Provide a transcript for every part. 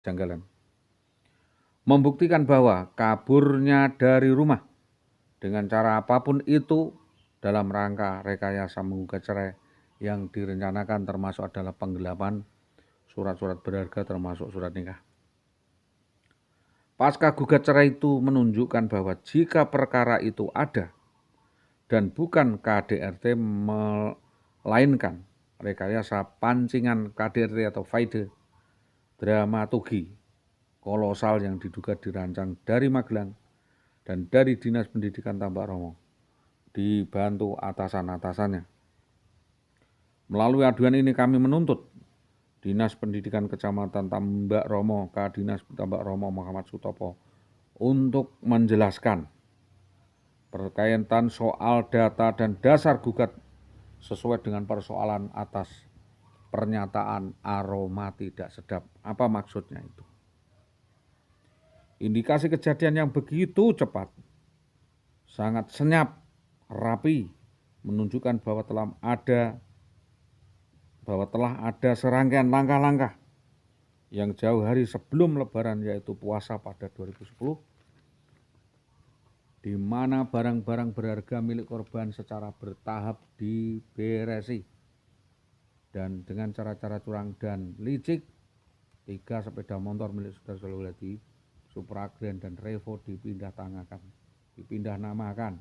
kejanggalan. Membuktikan bahwa kaburnya dari rumah dengan cara apapun itu dalam rangka rekayasa menggugat cerai yang direncanakan termasuk adalah penggelapan surat-surat berharga termasuk surat nikah. Pasca gugat cerai itu menunjukkan bahwa jika perkara itu ada dan bukan KDRT melainkan rekayasa pancingan KDRT atau Faide dramaturgi kolosal yang diduga dirancang dari Magelang dan dari Dinas Pendidikan Tambak Romo, dibantu atasan-atasannya. Melalui aduan ini kami menuntut Dinas Pendidikan Kecamatan Tambak Romo, Dinas Tambak Romo Muhammad Sutopo untuk menjelaskan berkaitan soal data dan dasar gugat sesuai dengan persoalan atas pernyataan aroma tidak sedap. Apa maksudnya itu? Indikasi kejadian yang begitu cepat, sangat senyap, rapi, menunjukkan bahwa telah ada serangkaian langkah-langkah yang jauh hari sebelum Lebaran, yaitu puasa pada 2010, di mana barang-barang berharga milik korban secara bertahap diberesi dan dengan cara-cara curang dan licik. 3 sepeda motor milik Saudara Solihuladi, Supra Grand dan Revo dipindah namakan,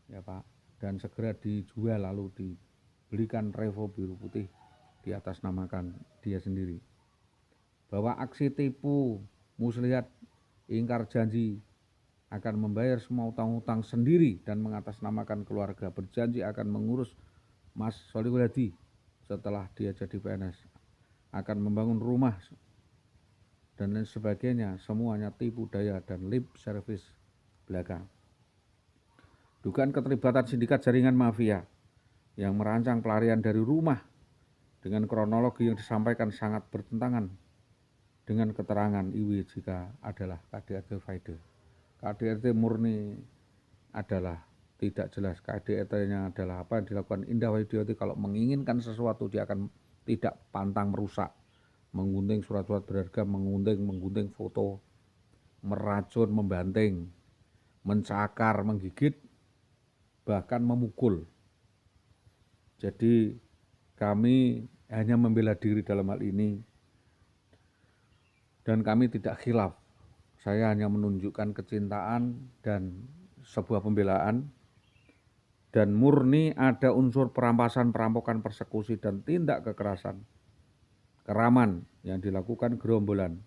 ya Pak, dan segera dijual lalu dibelikan Revo biru putih di atas namakan dia sendiri. Bahwa aksi tipu muslihat ingkar janji akan membayar semua utang-utang sendiri dan mengatasnamakan keluarga, berjanji akan mengurus Mas Solihuladi setelah dia jadi PNS, akan membangun rumah dan lain sebagainya, semuanya tipu daya dan lip service belaka. Dugaan keterlibatan sindikat jaringan mafia yang merancang pelarian dari rumah dengan kronologi yang disampaikan sangat bertentangan dengan keterangan Iwi jika adalah KDRT Faide. KDRT murni adalah tidak jelas. KDRT-nya adalah apa yang dilakukan Indah Widiawati kalau menginginkan sesuatu dia akan tidak pantang merusak, menggunting surat-surat berharga, menggunting foto, meracun, membanting, mencakar, menggigit, bahkan memukul. Jadi kami hanya membela diri dalam hal ini dan kami tidak khilaf. Saya hanya menunjukkan kecintaan dan sebuah pembelaan, dan murni ada unsur perampasan, perampokan, persekusi, dan tindak kekerasan, keraman yang dilakukan gerombolan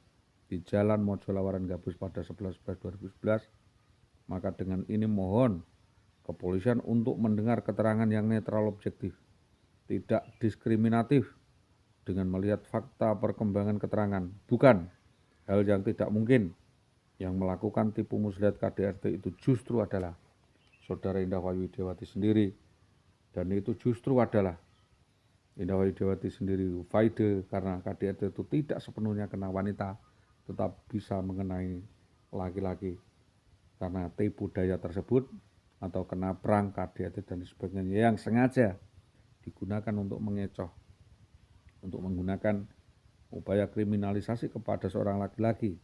di Jalan Mojolawaran Gabus pada 11/11/2011. Maka dengan ini mohon kepolisian untuk mendengar keterangan yang netral, objektif, tidak diskriminatif, dengan melihat fakta perkembangan keterangan, bukan hal yang tidak mungkin. Yang melakukan tipu muslihat KDRT itu justru adalah Saudara Indah Widiawati sendiri, dan itu justru adalah Indah Widiawati sendiri Faide, karena KDRT itu tidak sepenuhnya kena wanita, tetap bisa mengenai laki-laki karena tipu daya tersebut, atau kena perang KDRT dan sebagainya yang sengaja digunakan untuk mengecoh, untuk menggunakan upaya kriminalisasi kepada seorang laki-laki.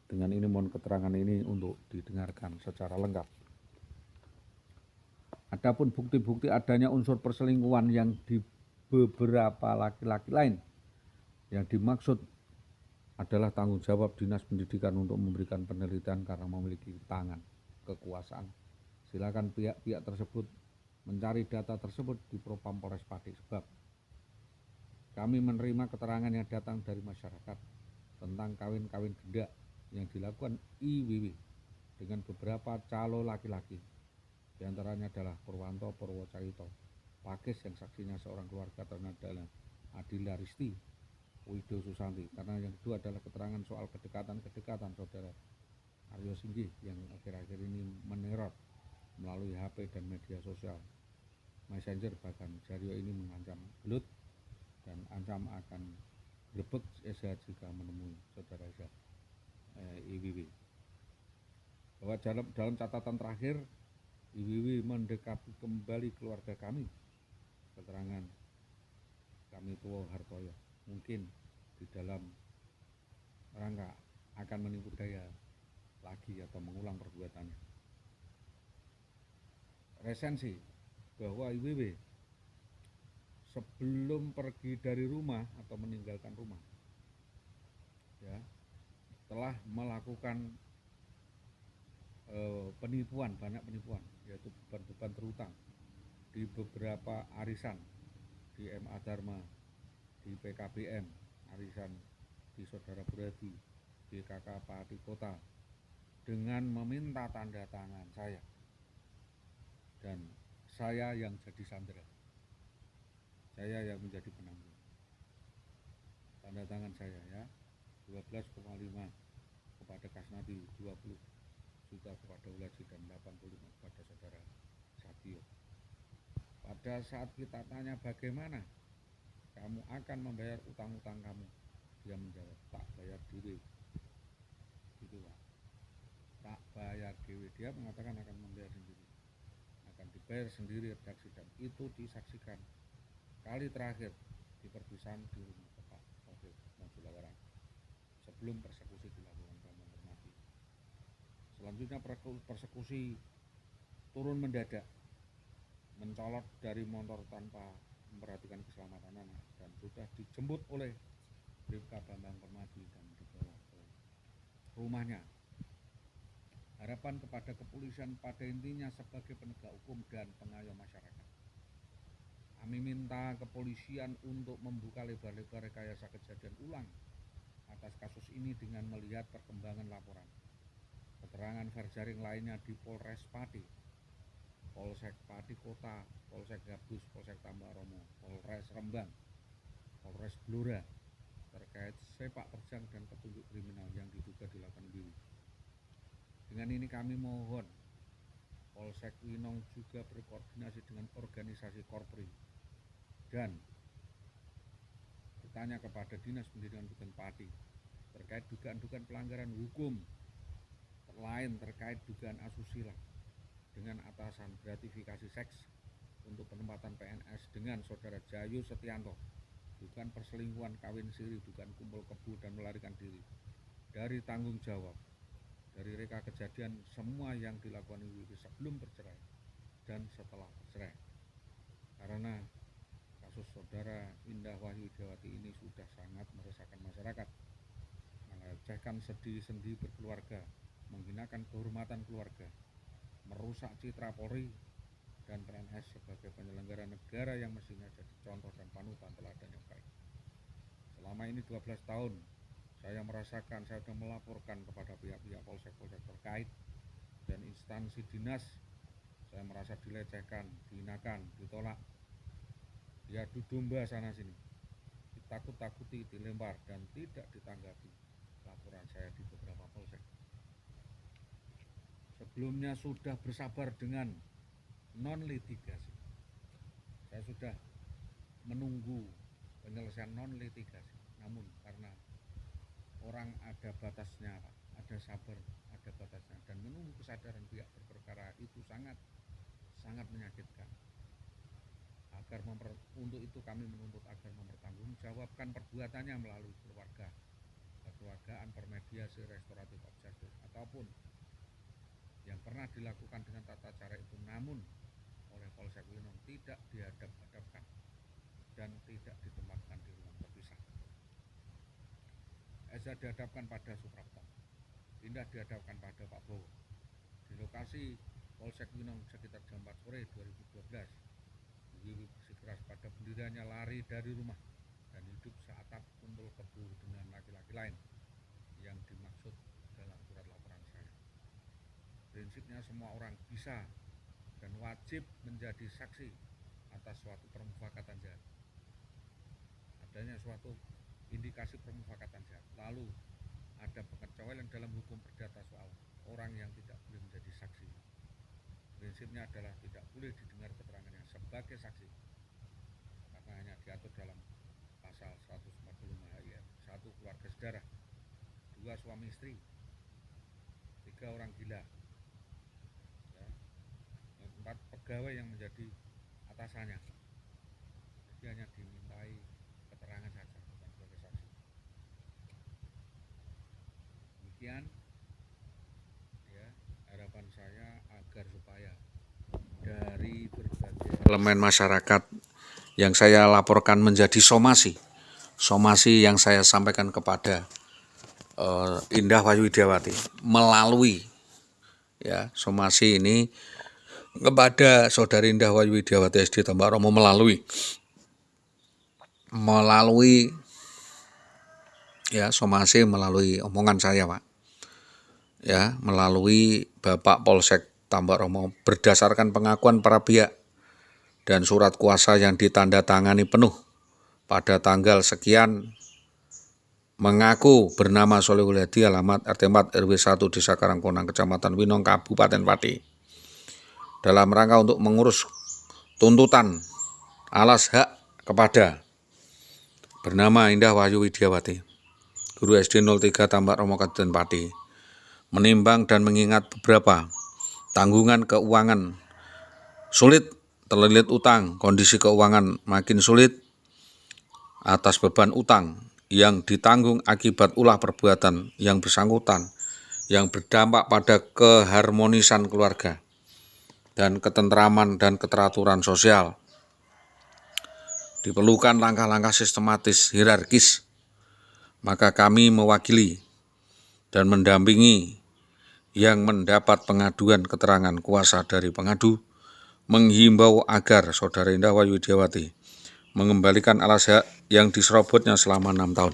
Dengan ini mohon keterangan ini untuk didengarkan secara lengkap. Adapun bukti-bukti adanya unsur perselingkuhan yang di beberapa laki-laki lain, yang dimaksud adalah tanggung jawab Dinas Pendidikan untuk memberikan penelitian karena memiliki tangan kekuasaan. Silakan pihak-pihak tersebut mencari data tersebut di Propam Polres Pati, sebab kami menerima keterangan yang datang dari masyarakat tentang kawin-kawin genda yang dilakukan IWW dengan beberapa calo laki-laki. Di antaranya adalah Purwanto Purwocarito, Pakis yang saksinya seorang keluarga adalah Adila Risti, Wido Susanti. Karena yang kedua adalah keterangan soal kedekatan Saudara Aryo Singgi yang akhir-akhir ini meneror melalui HP dan media sosial, Messenger, bahkan Jaryo ini mengancam gelut dan ancam akan grebek SH jika menemui Saudara SH IWW. Bahwa dalam catatan terakhir, IWW mendekati kembali keluarga kami. Keterangan kami Tuwo Hartoyo, mungkin di dalam orang nggak akan menipu daya lagi atau mengulang perbuatannya. Resensi bahwa IWW sebelum pergi dari rumah atau meninggalkan rumah, ya, telah melakukan penipuan, banyak penipuan, yaitu beban-beban terutang di beberapa arisan, di MA Dharma, di PKBM, arisan di Saudara Beradi, di KK Pati Kota, dengan meminta tanda tangan saya, dan saya yang jadi sandera, saya yang menjadi penanggung. Tanda tangan saya ya, 12,5 kepada Kasnadi, 20 juta kepada Ulaji, dan 85 kepada Saudara Satio. Pada saat kita tanya bagaimana kamu akan membayar utang-utang kamu, dia menjawab, tak bayar diri. Gitu Pak, tak bayar diri. Dia mengatakan akan membayar sendiri, akan dibayar sendiri redaksi, dan itu disaksikan kali terakhir di perpisahan di rumah Bapak Taufik Mojolawaran sebelum persekusi dilakukan Bambang Permati. Selanjutnya persekusi turun mendadak, mencolot dari motor tanpa memperhatikan keselamatan anak, dan sudah dijemput oleh Bribka Bambang Permati dan dibawa ke rumahnya. Harapan kepada kepolisian pada intinya sebagai penegak hukum dan pengayom masyarakat. Kami minta kepolisian untuk membuka lebar-lebar rekayasa kejadian ulang atas kasus ini dengan melihat perkembangan laporan, keterangan verjaring lainnya di Polres Pati, Polsek Pati Kota, Polsek Gabus, Polsek Tambaromo, Polres Rembang, Polres Blora terkait sepak terjang dan petunjuk kriminal yang diduga dilakukan IWW. Dengan ini kami mohon Polsek Winong juga berkoordinasi dengan organisasi Korpri dan bertanya kepada Dinas Pendidikan Kabupaten Pati terkait dugaan-dugaan pelanggaran hukum lain terkait dugaan asusila dengan atasan gratifikasi seks untuk penempatan PNS dengan Saudara Jayu Setianto, dugaan perselingkuhan, kawin siri, dugaan kumpul kebo dan melarikan diri dari tanggung jawab, dari reka kejadian semua yang dilakukan IWW sebelum bercerai dan setelah bercerai. Karena kasus Saudara Indah Wahyu Widiawati ini sudah sangat meresahkan masyarakat, melecehkan sendi-sendi berkeluarga, menghinakan kehormatan keluarga, merusak citra Polri dan PNS sebagai penyelenggara negara yang mestinya jadi contoh dan panutan teladan yang baik. Selama ini 12 tahun saya merasakan, saya sudah melaporkan kepada pihak-pihak polsek-polsek terkait dan instansi dinas, saya merasa dilecehkan, dihinakan, ditolak, diadu domba sana sini, ditakut-takuti, dilempar, dan tidak ditanggapi laporan saya di beberapa polsek. Sebelumnya sudah bersabar dengan non-litigasi, saya sudah menunggu penyelesaian non-litigasi, namun karena orang ada batasnya Pak, ada sabar, ada batasnya, dan menunggu kesadaran pihak berperkara itu sangat menyakitkan. Untuk itu kami menuntut agar mempertanggungjawabkan perbuatannya melalui kekeluargaan, permediasi, restoratif of justice, ataupun yang pernah dilakukan dengan tata cara itu, namun oleh Polsek Winong tidak dihadap-hadapkan dan tidak ditempatkan di ruang terpisah. Eza dihadapkan pada Suprapto, Indah dihadapkan pada Pak Bowo. Di lokasi Polsek Winong sekitar jam 4 sore 2012, IWW bersikeras pada pendiriannya lari dari rumah dan hidup seatap kumpul kebo dengan laki-laki lain yang dimaksud dalam surat laporan saya. Prinsipnya semua orang bisa dan wajib menjadi saksi atas suatu permufakatan jahat, adanya suatu indikasi permufakatan jahat, lalu ada pengecualian dalam hukum perdata soal orang yang tidak boleh menjadi saksi. Prinsipnya adalah tidak boleh didengar keterangannya sebagai saksi karena hanya diatur dalam pasal 145 HIR. 1. Keluarga sedarah, 2. Suami istri, 3. Orang gila, ya. 4. Pegawai yang menjadi atasannya. Jadi hanya dimintai keterangan saja, bukan sebagai saksi. demikian ya, harapan saya agar supaya dari berbagai elemen masyarakat yang saya laporkan menjadi somasi yang saya sampaikan kepada Indah Wahyu Widiawati melalui ya somasi ini kepada Saudari Indah Wahyu Widiawati SD Tambak Romo melalui ya somasi melalui omongan saya, Pak, ya, melalui Bapak Polsek Tambak Romo berdasarkan pengakuan para pihak dan surat kuasa yang ditandatangani penuh pada tanggal sekian mengaku bernama Solihul Hadi, alamat RT 4 RW 1 Desa Karangkonang Kecamatan Winong Kabupaten Pati, dalam rangka untuk mengurus tuntutan alas hak kepada bernama Indah Wahyu Widiawati, Guru SD 03 Tambak Romo Kabupaten Pati, menimbang dan mengingat beberapa tanggungan keuangan sulit, terlilit utang, kondisi keuangan makin sulit atas beban utang yang ditanggung akibat ulah perbuatan yang bersangkutan yang berdampak pada keharmonisan keluarga dan ketentraman dan keteraturan sosial. Diperlukan langkah-langkah sistematis hierarkis, maka kami mewakili dan mendampingi yang mendapat pengaduan keterangan kuasa dari pengadu menghimbau agar Saudara Indah Wahyu Widiawati mengembalikan alas hak yang diserobotnya selama 6 tahun.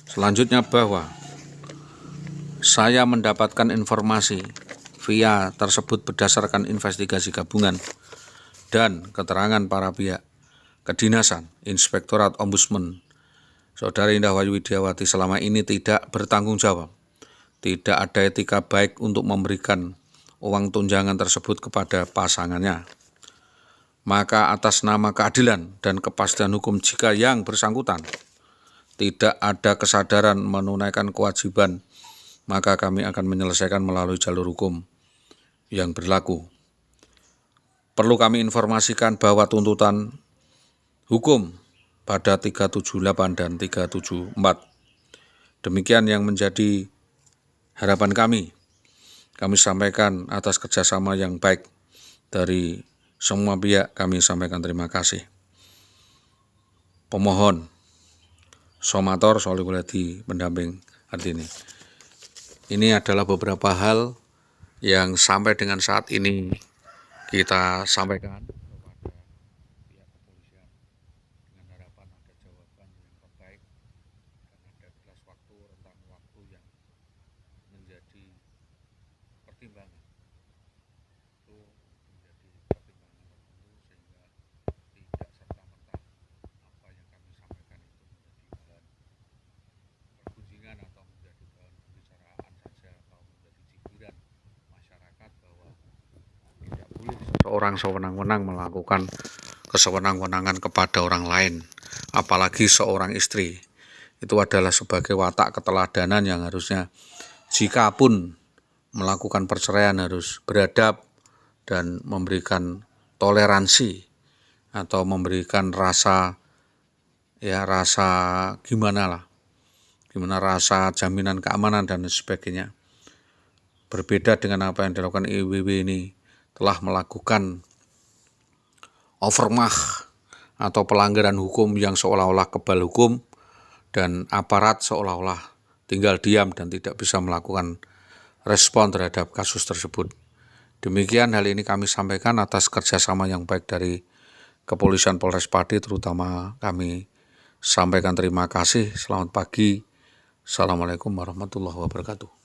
Selanjutnya bahwa saya mendapatkan informasi via tersebut berdasarkan investigasi gabungan dan keterangan para pihak kedinasan, Inspektorat Ombudsman, Saudari Indah Wahyu Widiawati selama ini tidak bertanggung jawab, tidak ada etika baik untuk memberikan uang tunjangan tersebut kepada pasangannya. Maka atas nama keadilan dan kepastian hukum jika yang bersangkutan tidak ada kesadaran menunaikan kewajiban, maka kami akan menyelesaikan melalui jalur hukum yang berlaku. Perlu kami informasikan bahwa tuntutan hukum pada 378 dan 374. Demikian yang menjadi harapan kami. Kami sampaikan atas kerjasama yang baik dari semua pihak, kami sampaikan terima kasih. Pemohon Somator Solihul Hadi pendamping hari ini. Ini adalah beberapa hal yang sampai dengan saat ini kita sampaikan kepada pihak kepolisian dengan harapan ada jawaban yang terbaik dan ada batas waktu, rentang waktu yang menjadi pertimbangan. Itu menjadi pertimbangan tertentu sehingga tidak serta-merta apa yang kami sampaikan itu menjadi bahan pergunjingan atau menjadi bahan pembicaraan saja atau menjadi cibiran masyarakat bahwa tidak boleh seorang sewenang-wenang melakukan kesewenang-wenangan kepada orang lain, apalagi seorang istri. Itu adalah sebagai watak keteladanan yang harusnya jika pun melakukan perceraian harus beradab dan memberikan toleransi atau memberikan rasa gimana rasa jaminan keamanan dan sebagainya. Berbeda dengan apa yang dilakukan IWW ini, telah melakukan overmah atau pelanggaran hukum yang seolah-olah kebal hukum dan aparat seolah-olah tinggal diam dan tidak bisa melakukan respon terhadap kasus tersebut. Demikian hal ini kami sampaikan atas kerjasama yang baik dari Kepolisian Polres Pati, terutama kami sampaikan terima kasih. Selamat pagi. Assalamualaikum warahmatullahi wabarakatuh.